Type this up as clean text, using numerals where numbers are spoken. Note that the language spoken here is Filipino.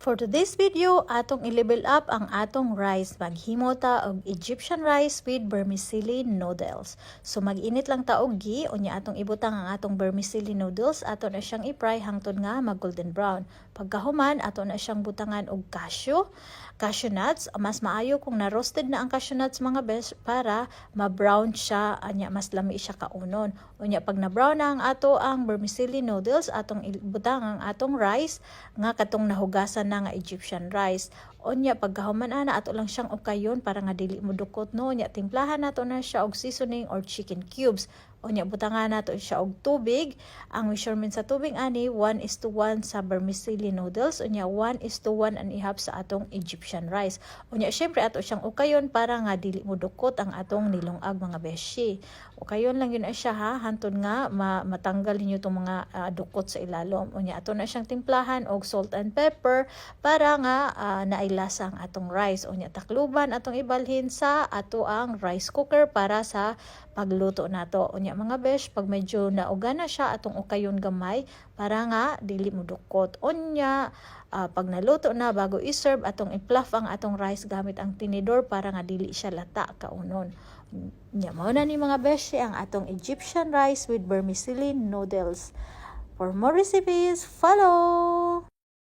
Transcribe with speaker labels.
Speaker 1: For today's video, atong i-level up ang atong rice. Maghimo ta og Egyptian rice with vermicelli noodles. So mag-init lang ta og ghee, unya atong ibutang ang atong vermicelli noodles, ato na siyang i-fry hangtod nga mag golden brown. Pagkahuman, ato na siyang butangan og cashew nuts. Mas maayo kung na-roasted na ang cashew nuts mga bes para ma-brown siya, anya mas lami siya kaunon. Unya pag na-brown na ang ato ang vermicelli noodles, atong ibutang ang atong rice nga katong nahugasan na nga Egyptian rice. Unya pagkahuman ana ato lang siyang ukayon para nga dili mo dukot no. Unya timplahan nato na siya og seasoning or chicken cubes. Unya butangan nato siya og tubig. Ang measurement sa tubig ani 1:1 sa vermicelli noodles. Unya 1:1 and ihap sa atong Egyptian rice. Unya syempre ato siyang ukayon para nga dili mo dukot ang atong nilungag mga beshi. Ukayon lang yun na siya ha, hantod nga matanggal ninyo itong mga dukot sa ilalom. Unya ato na siyang timplahan og salt and pepper para nga nailasa ang atong rice. Unya takluban atong ibalhin sa ato ang rice cooker para sa pagluto nato. Unya mga besh, pag medyo nauga na siya atong ukayon gamay para nga dili mo dukot. Unya pag naluto na bago i-serve atong i-fluff ang atong rice gamit ang tinidor para nga dili siya lata kaunon. Nya mao na ni mga beshi ang atong Egyptian rice with vermicelli noodles. For more recipes, follow!